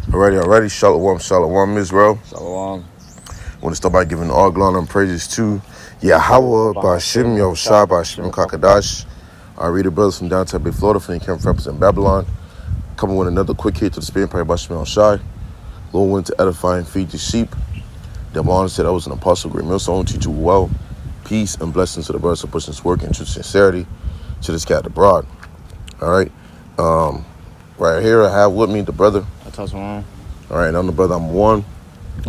Alrighty. Shalom, Israel. Shalom. I want to start by giving all glory and praises to YAHAWAH, BAHASHAM, BAHASHAM, QADASH. Our reader brothers from downtown Bay, Florida, from the camp represent Babylon. Coming with another quick hit to the spirit, prayer by MILLSTONE. Lord went to edify and feed the sheep. The honor said I was an apostle, great MILLSTONE, teach you well. Peace and blessings to the brothers who push this work and true sincerity to this cat abroad. All right. Right here I have with me the brother. All right, I'm the brother, I'm one.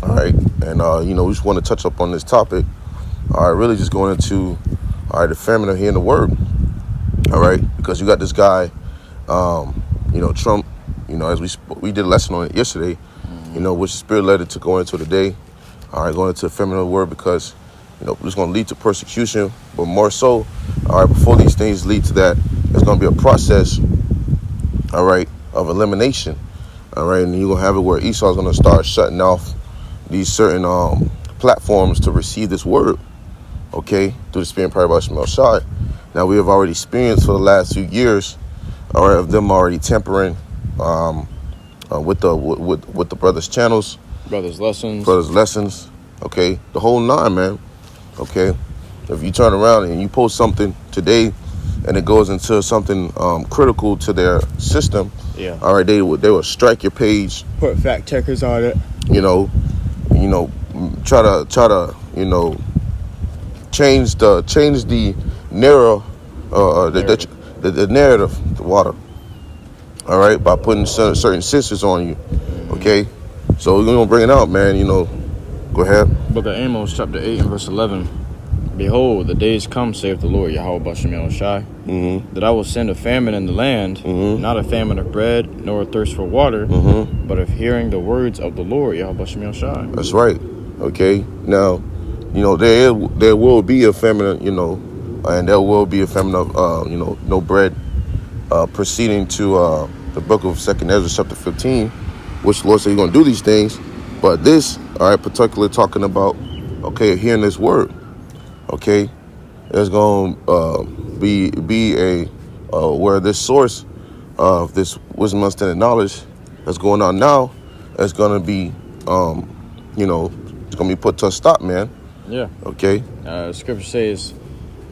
All right, and we just want to touch up on this topic. All right, really just going into the famine of hearing the word. All right, because you got this guy, Trump. As we did a lesson on it yesterday. Which spirit led it to go into today. All right, going into the famine of the word because it's going to lead to persecution, but more so, all right, before these things lead to that, there's going to be a process, all right, of elimination. All right, and you're going to have it where Esau's going to start shutting off these certain platforms to receive this word, okay, through the spirit prayer by MILLSTONE. Now, we have already experienced for the last few years, all right, of them already tampering with the brothers' channels. Brothers' lessons, okay, the whole nine, man, okay. If you turn around and you post something today and it goes into something critical to their system, yeah, all right, they will strike your page, put fact checkers on it, try to change the narrow the narrative, the water, all right, by putting certain sisters on you, okay. So we're gonna bring it out, man. Go ahead. Book of Amos, chapter 8 and verse 11. Behold, the days come, saith the Lord, YAHAWASHI, that I will send a famine in the land, not a famine of bread, nor a thirst for water, but of hearing the words of the Lord, YAHAWASHI. That's right. Okay. Now, there will be a famine, and there will be a famine of, no bread, proceeding to the book of 2nd Ezra, chapter 15, which the Lord said he's going to do these things. But this, all right, particularly talking about, okay, hearing this word. Okay, there's going to be a where this source of this wisdom, understanding, knowledge that's going on now is going to be, it's going to be put to a stop, man. Yeah. Okay. Scripture says,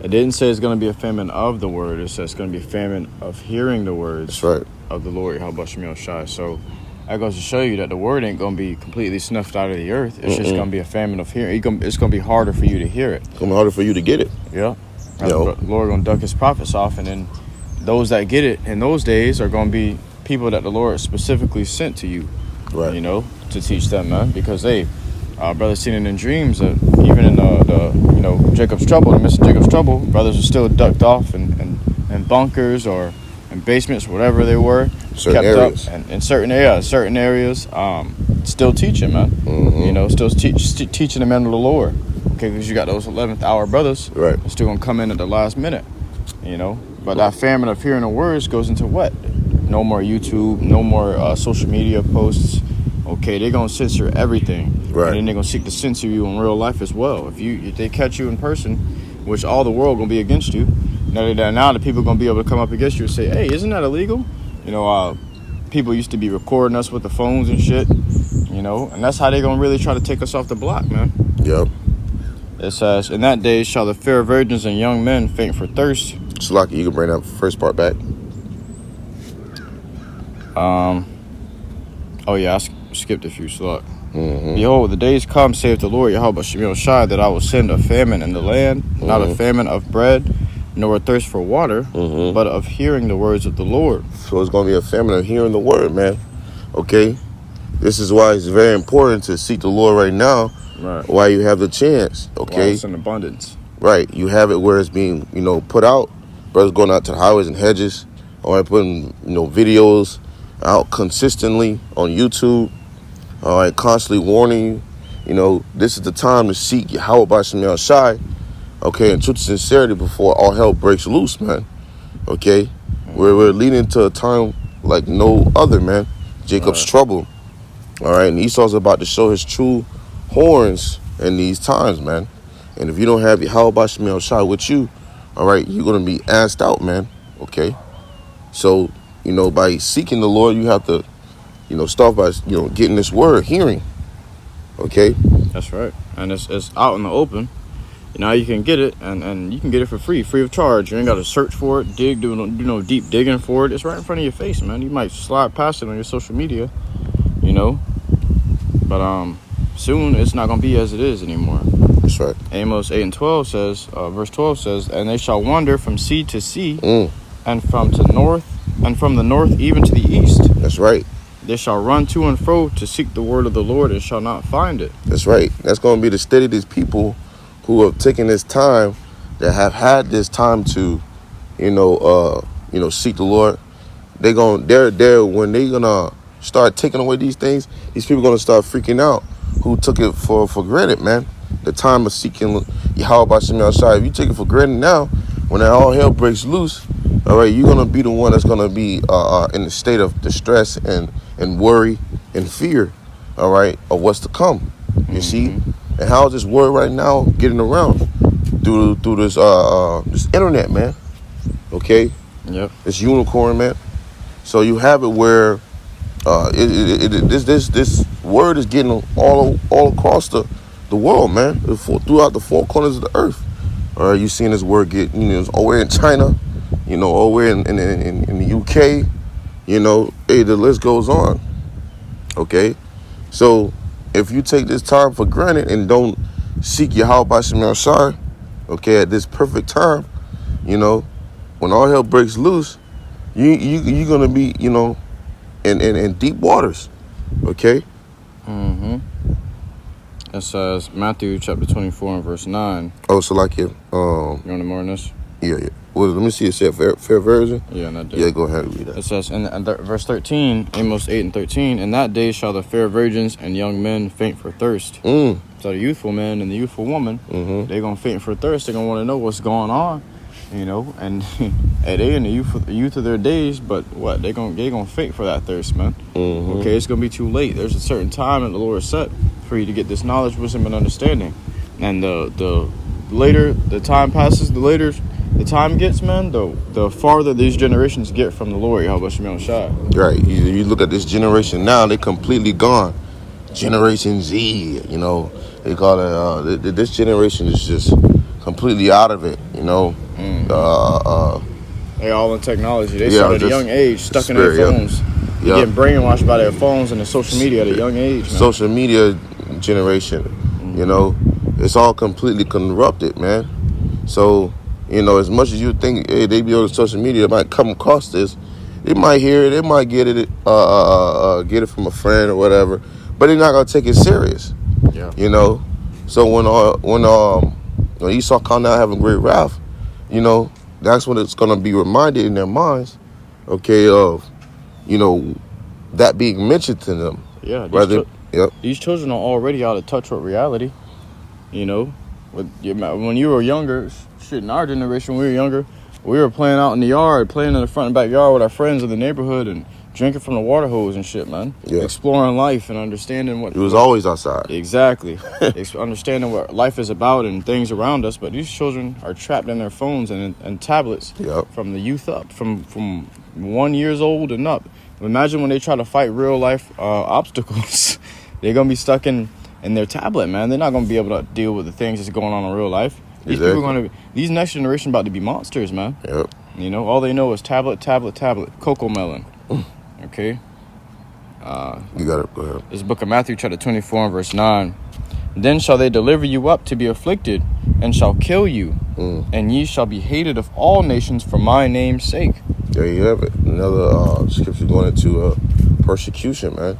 it didn't say it's going to be a famine of the word. It says it's going to be a famine of hearing the words. That's right. Of the Lord, YAHAWASHI. So that goes to show you that the word ain't going to be completely snuffed out of the earth. It's just going to be a famine of hearing. It's going to be harder for you to hear it. It's going to be harder for you to get it. Yeah. The Lord going to duck his prophets off, and then those that get it in those days are going to be people that the Lord specifically sent to you, right? To teach them, man. Because brother seen it in dreams that even in the Jacob's trouble, the midst of Jacob's trouble, brothers are still ducked off in bunkers or in basements, whatever they were, certain kept areas. Up and in certain areas, still teaching, man. Still teaching the men of the Lord. Okay, because you got those 11th hour brothers, right? Still gonna come in at the last minute, But that famine of hearing the words goes into what? No more YouTube, no more social media posts. Okay, they're gonna censor everything, right? And then they're gonna seek to censor you in real life as well. If they catch you in person, which all the world gonna be against you. Now the people are going to be able to come up against you and say, hey, isn't that illegal? People used to be recording us with the phones and shit, and that's how they're going to really try to take us off the block, man. Yep. It says, in that day shall the fair virgins and young men faint for thirst. Salaki, you can bring that first part back. I skipped a few, Salak. Behold, the days come, saith the Lord, YAHAWASHI, that I will send a famine in the land, not a famine of bread, nor a thirst for water, but of hearing the words of the Lord. So it's going to be a famine of hearing the word, man. Okay? This is why it's very important to seek the Lord right now, right? While you have the chance, okay? While it's in abundance. Right. You have it where it's being, put out. Brothers going out to the highways and hedges, all right, putting, videos out consistently on YouTube, all right, constantly warning you, this is the time to seek YAHAWASHI, okay, in truth and sincerity before all hell breaks loose, man. Okay? We're leading to a time like no other, man. Jacob's trouble. All right? And Esau's about to show his true horns in these times, man. And if you don't have YAHAWASHI with you, all right, you're going to be asked out, man. Okay? So, by seeking the Lord, you have to start by getting this word, hearing. Okay. That's right. And it's out in the open. Now you can get it, and you can get it for free of charge. You ain't got to search for it, do no deep digging for it. It's right in front of your face, man. You might slide past it on your social media, but soon it's not gonna be as it is anymore. That's right. Amos 8:12 says, verse 12 says, and they shall wander from sea to sea, and from the north even to the east. That's right. They shall run to and fro to seek the word of the Lord and shall not find it. That's right. That's going to be the state of these people who have taken this time, that have had this time to, seek the Lord. They're when they're gonna start taking away these things, these people are gonna start freaking out. Who took it for granted, man? The time of seeking YAHAWASHI. If you take it for granted now, when that all hell breaks loose, all right, you're gonna be the one that's gonna be in a state of distress and worry and fear, all right, of what's to come. You see, and how is this word right now getting around through this internet, man? Okay, Yep. this unicorn, man. So you have it where this word is getting all across the world, man, throughout the four corners of the earth. All right, you seen this word get over in China, over in the UK, hey, the list goes on. Okay, so if you take this time for granted and don't seek YAHAWASHI, okay, at this perfect time, when all hell breaks loose, you're gonna be, in deep waters. Okay. It says Matthew chapter 24 and verse 9. Oh, so like You want to more on this? Yeah. Well, let me see. It said fair version. Yeah, that day. Yeah, go ahead and read that. It says in verse 13, Amos 8:13. In that day shall the fair virgins and young men faint for thirst. So the youthful man and the youthful woman, they're gonna faint for thirst. They're gonna want to know what's going on, and they in the youth of their days. But what they gonna faint for that thirst, man. Okay, it's gonna be too late. There's a certain time that the Lord set for you to get this knowledge, wisdom, and understanding. And the later the time passes, the later the time gets, man, the farther these generations get from the Lord, YAHAWASHI. Right. You look at this generation now; they completely gone. Generation Z, they call it. This generation is just completely out of it. They all in technology. They start at a young age, stuck in their phones. They're getting brainwashed by their phones and the social media at a young age, man. Social media generation, it's all completely corrupted, man. So, as much as you think, hey, they be on social media, they might come across this, they might hear it, they might get it from a friend or whatever, but they're not gonna take it serious. Yeah. So when Esau come out having great wrath, that's when it's gonna be reminded in their minds, okay, of that being mentioned to them. Yeah. Yep. These children are already out of touch with reality. When you were younger, in our generation, when we were younger, we were playing out in the yard, playing in the front and backyard with our friends in the neighborhood and drinking from the water hose and shit, man. Yeah. Exploring life and understanding what... It was always outside. Exactly. Understanding what life is about and things around us. But these children are trapped in their phones and tablets from the youth up, from 1 year old and up. Imagine when they try to fight real life obstacles. They're going to be stuck in their tablet, man. They're not going to be able to deal with the things that's going on in real life. These next generation about to be monsters, man. Yep. All they know is tablet, cocoa melon. Okay. You got it. Go ahead. This book of Matthew chapter 24 and verse 9. Then shall they deliver you up to be afflicted, and shall kill you, and ye shall be hated of all nations for my name's sake. There you have it. Another scripture going into persecution, man.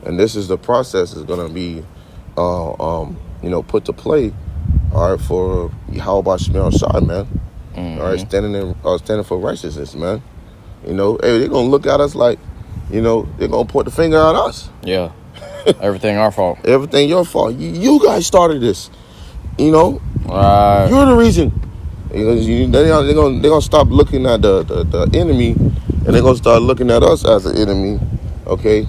And this is the process is going to be, put to play, all right, for YAHAWASHI, man. All right, standing for righteousness, man. Hey, they're going to look at us like, they're going to point the finger at us. Yeah. Everything our fault. Everything your fault. You guys started this. Right. You're the reason. They're gonna stop looking at the enemy, and they're gonna start looking at us as an enemy. Okay,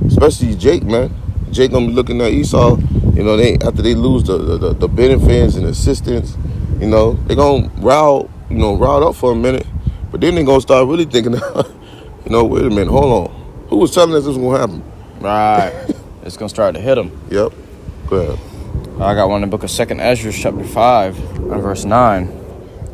especially Jake, man. Jake gonna be looking at Esau. After they lose the benefits and assistance, they're gonna rile up for a minute, but then they're gonna start really thinking, wait a minute, hold on. Who was telling us this was gonna happen? Right. It's gonna start to hit them. Yep. Go ahead. I got one in the book of 2nd Ezra, chapter 5, and verse 9.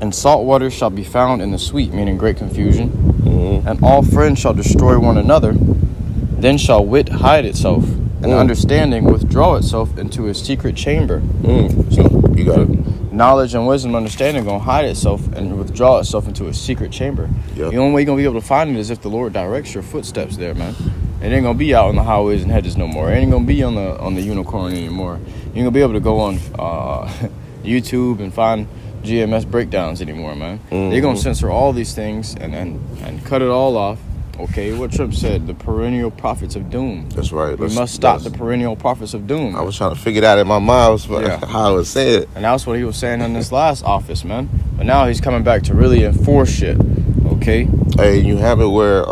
And salt water shall be found in the sweet, meaning great confusion. And all friends shall destroy one another. Then shall wit hide itself, and understanding withdraw itself into a secret chamber. So you got it. Knowledge and wisdom, understanding gonna hide itself and withdraw itself into a secret chamber. Yep. The only way you're gonna be able to find it is if the Lord directs your footsteps there, man. It ain't gonna be out on the highways and hedges no more. It ain't gonna be on the unicorn anymore. You ain't gonna be able to go on YouTube and find GMS breakdowns anymore, man. They're gonna censor all these things and cut it all off. Okay, what Trump said, the perennial prophets of doom. That's right. We must stop the perennial prophets of doom. I was trying to figure that in my mind, how I was saying it. And that's what he was saying in this last office, man. But now he's coming back to really enforce shit. Okay. Hey, you have it where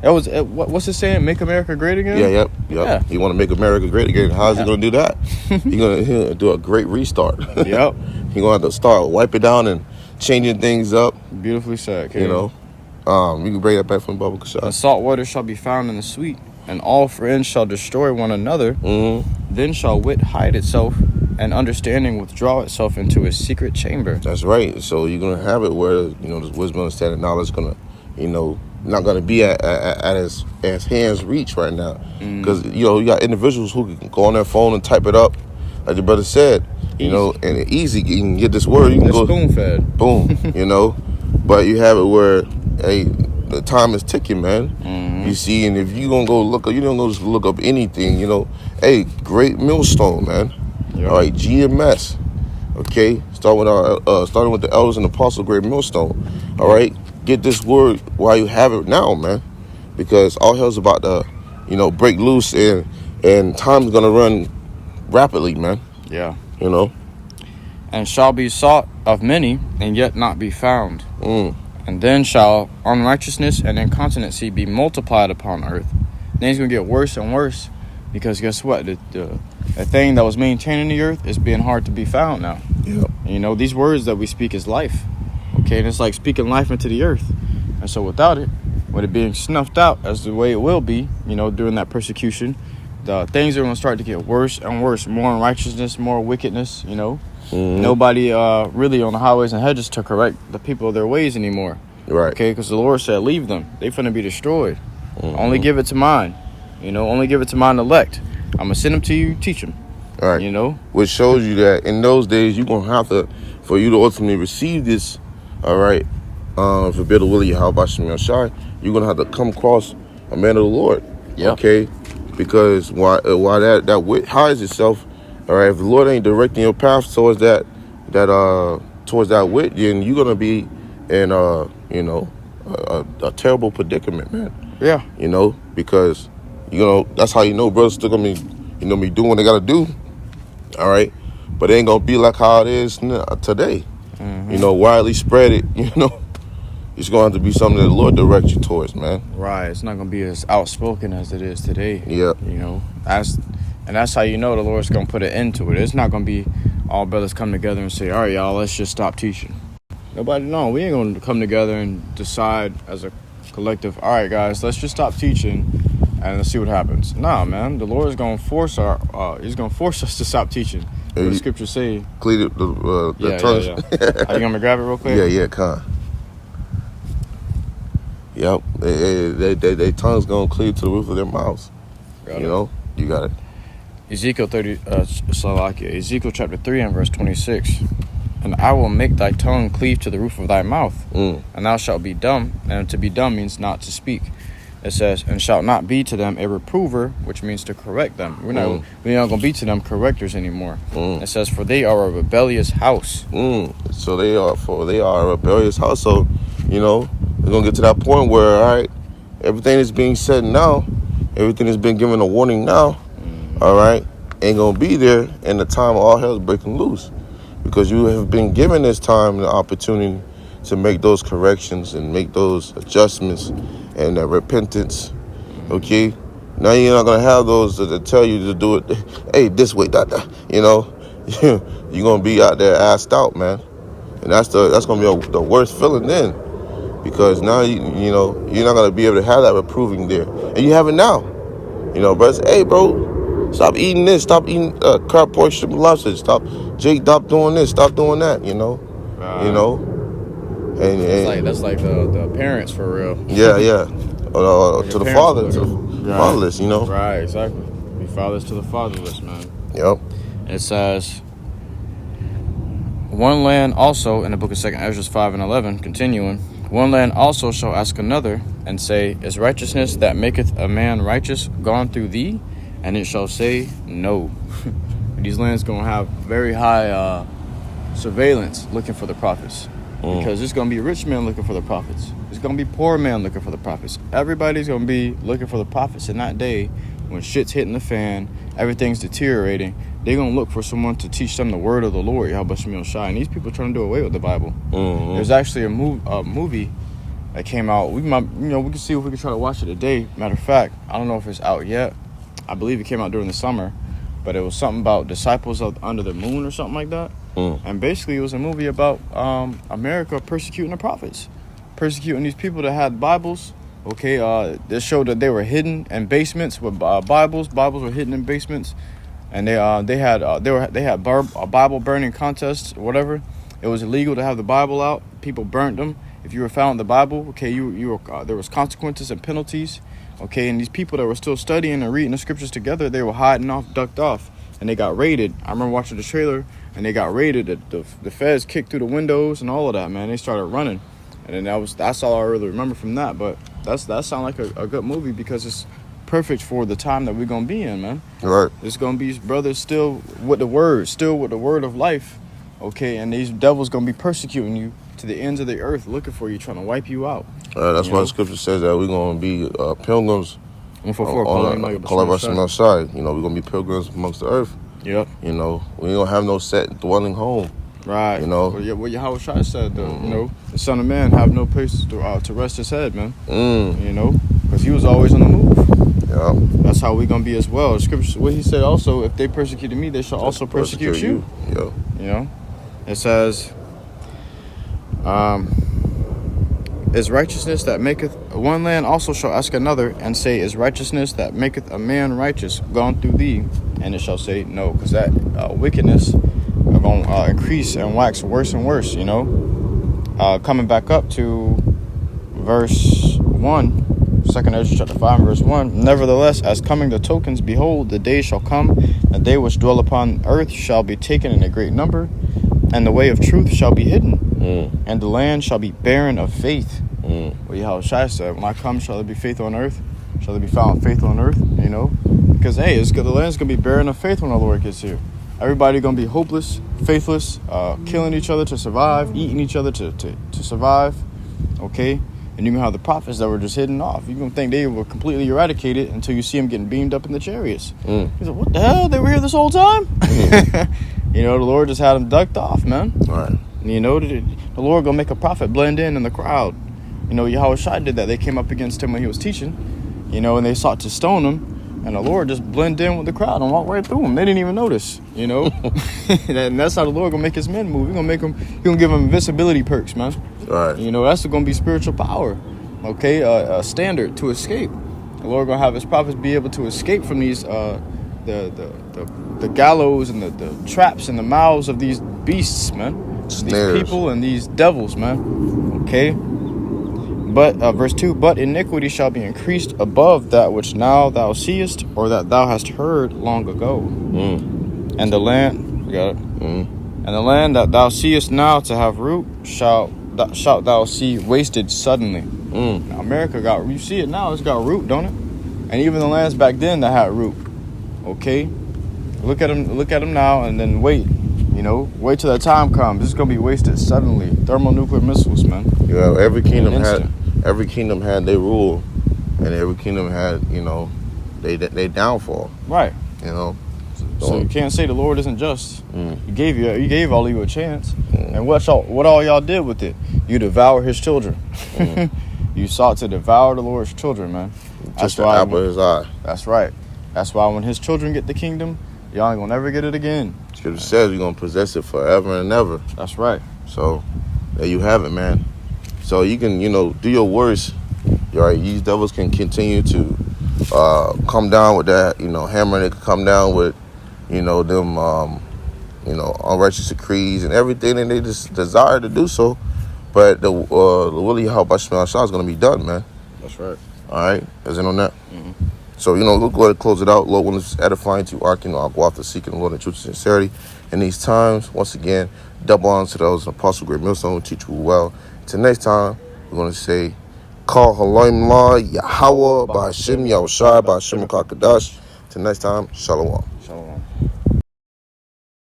what's it saying? Make America great again? Yep. Yeah. You want to make America great again? How's he gonna do that? He's gonna do a great restart. Yep. He's gonna have to start wiping down and changing things up. Beautifully said, King. You know. You can bring that back from the bubble shot. And salt water shall be found in the sweet, and all friends shall destroy one another. Then shall wit hide itself, and understanding withdraw itself into a secret chamber. That's right. So you're gonna have it where this wisdom, understanding, knowledge is gonna, not gonna be at his hands reach right now. Because you got individuals who can go on their phone and type it up, like the brother said. And easy, you can get this word. You can go spoon fed. Boom. But you have it where, hey, the time is ticking, man. You see, and if you gonna go look up, you don't go just look up anything. Hey, great millstone, man. Yep. All right, GMS. Okay, starting with the elders and apostle, great millstone. All right, get this word while you have it now, man, because all hell's about to, break loose, and time's gonna run rapidly, man. Yeah. And shall be sought of many, and yet not be found. And then shall unrighteousness and incontinency be multiplied upon earth. Then it's going to get worse and worse, because guess what? The thing that was maintaining the earth is being hard to be found now. Yep. These words that we speak is life. Okay, and it's like speaking life into the earth. And so without it, with it being snuffed out as the way it will be, during that persecution, the things are going to start to get worse and worse. More unrighteousness, more wickedness, Nobody really on the highways and hedges to correct the people of their ways anymore. Right. Okay, because the Lord said, leave them. They finna be destroyed. Only give it to mine. Only give it to mine elect. I'm going to send them to you, teach them. All right. Which shows you that in those days, you're going to have to, for you to ultimately receive this, all right, for bitter will YAHAWASHI, you're going to have to come across a man of the Lord. Yep. Okay? Because while that wit hides itself, all right, if the Lord ain't directing your path towards that wit, then you're gonna be in a terrible predicament, man. Yeah. Because that's how brothers still gonna be doing what they gotta do. All right, but it ain't gonna be like how it is today. Widely spread it. It's gonna have to be something that the Lord directs you towards, man. Right. It's not going to be as outspoken as it is today. Yeah. And that's how the Lord's going to put an end to it. It's not going to be all brothers come together and say, all right, y'all, let's just stop teaching. Nobody, no, we ain't going to come together and decide as a collective, all right, guys, let's just stop teaching and let's see what happens. Nah, man, the Lord is going to force he's going to force us to stop teaching. What the scriptures say. Clear the tongues. Yeah. Are you going to grab it real quick? Yeah, con. Yep, they tongues gonna cleave to the roof of their mouths. You got it. Ezekiel chapter 3 and verse 26. And I will make thy tongue cleave to the roof of thy mouth, and thou shalt be dumb. And to be dumb means not to speak. It says, and shalt not be to them a reprover, which means to correct them. We're not gonna be to them correctors anymore. It says, for they are a rebellious house. So they are a rebellious house. So we're gonna get to that point where, all right, everything is being said now, everything has been given a warning now, all right, ain't gonna be there in the time all hell's breaking loose, because you have been given this time the opportunity to make those corrections and make those adjustments and that repentance. Okay, now you're not gonna have those that tell you to do it, hey, this way, that. You're gonna be out there assed out, man, and that's gonna be the worst feeling then. because now you know you're not gonna be able to have that reproving there, and you have it now. You know, brothers. Hey, bro, stop eating this. Stop eating crab, pork, shrimp, and lobster. Stop doing this. Stop doing that. You know, you know, and that's like the parents for real. yeah, yeah. Like To the parents father, would to look the at- fatherless. You know. Right, exactly. Be fathers to the fatherless, man. Yep. It says, one land also, in the book of 2nd Ezra 5 and 11, continuing, one land also shall ask another, and say, is righteousness that maketh a man righteous gone through thee? And it shall say, no. These lands going to have very high surveillance looking for the prophets. Because there's going to be rich men looking for the prophets. There's going to be poor men looking for the prophets. Everybody's going to be looking for the prophets in that day when shit's hitting the fan, everything's deteriorating. They're going to look for someone to teach them the word of the Lord, YAHAWASHI. And these people trying to do away with the Bible. There's actually a movie that came out. We can see if we can try to watch it today. Matter of fact, I don't know if it's out yet. I believe it came out during the summer. But it was something about disciples under the moon or something like that. And basically it was a movie about America persecuting the prophets. Persecuting these people that had Bibles. Okay, this showed that they were hidden in basements with Bibles. Bibles were hidden in basements. And they had Bible burning contests or whatever. It was illegal to have the Bible out. People burnt them. If you were found the Bible, okay, you were there was consequences and penalties. Okay, and these people that were still studying and reading the scriptures together, they were hiding off, ducked off, and they got raided. I remember watching the trailer, and they got raided. The feds kicked through the windows and all of that, man. They started running, and then that's all I really remember from that. But that sounds like a good movie because it's perfect for the time that we're gonna be in, man. Right. It's gonna be brothers still with the word of life, okay. And these devils gonna be persecuting you to the ends of the earth, looking for you, trying to wipe you out. That's why the scripture says that we're gonna be pilgrims. 144, calling outside. You know, we're gonna be pilgrims amongst the earth. Yep. You know, we ain't gonna have no set dwelling home. Right. You know. What YAHAWASHI said, though. You know, the Son of Man have no place to rest his head, man. You know, because he was always on the move. Yeah. That's how we gonna be as well. The scripture, what he said also, if they persecuted me, they shall also persecute you. Yeah. You know, it says, is righteousness that maketh one land also shall ask another, and say, is righteousness that maketh a man righteous gone through thee? And it shall say, no, because that wickedness are going to increase and wax worse and worse, you know. Coming back up to verse 1, 2nd Ezra chapter 5 verse 1, nevertheless, as coming the tokens, behold, the day shall come, the day which dwell upon earth shall be taken in a great number, and the way of truth shall be hidden, and the land shall be barren of faith. Well, YAHAWASHI said, when I come, shall there be faith on earth? Shall there be found faith on earth? You know, because hey, the land's gonna be barren of faith when the Lord gets here. Everybody gonna be hopeless, faithless, killing each other to survive, eating each other to survive. Okay, and you're gonna have the prophets that were just hidden off. You're gonna think they were completely eradicated until you see them getting beamed up in the chariots. He said, what the hell? They were here this whole time? You know, the Lord just had them ducked off, man. Right. And you know, the Lord gonna make a prophet blend in the crowd. You know, YAHAWASHI did that. They came up against him when he was teaching, you know, and they sought to stone him. And the Lord just blended in with the crowd and walked right through them. They didn't even notice, you know. And that's how the Lord gonna make his men move. He's gonna give them invisibility perks, man. Right. You know, that's gonna be spiritual power. Okay, a standard to escape. The Lord gonna have his prophets be able to escape from these the gallows and the traps and the mouths of these beasts, man. Snares. These people and these devils, man. Okay. But verse 2, but iniquity shall be increased above that which now thou seest, or that thou hast heard long ago. And the land, we got it. And the land that thou seest now to have root shalt thou see wasted suddenly. Now, America you see it now, it's got root, don't it? And even the lands back then that had root. Okay, look at them now, and then wait. You know, wait till that time comes. This is gonna be wasted suddenly. Thermonuclear missiles, man. Yeah, every kingdom had their rule, and every kingdom had, you know, they downfall. Right. You know. So you can't say the Lord isn't just. He gave all of you a chance, and what all y'all did with it? You devour his children. You sought to devour the Lord's children, man. Just the apple of his eye. That's right. That's why when his children get the kingdom, y'all ain't gonna never get it again. Scripture says you're gonna possess it forever and ever. That's right. So there you have it, man. So you can, do your worst. All right, these devils can continue to come down with that, hammer. They can come down with, them, unrighteous decrees and everything, and they just desire to do so. But the will of Yahawah is going to be done, man. That's right. All right, is it on that? So, we'll go ahead and close it out. Lord, when it's edifying to our King, our Guatha, seeking the Lord in truth and sincerity. In these times, once again, double honor to those in Apostle Great Millstone who teach you well. Till next time, we're going to say, Call Halayim La, Yahawah, BAHASHAM, YAHAWASHI, BAHASHAM, QADASH. Till next time, Shalom.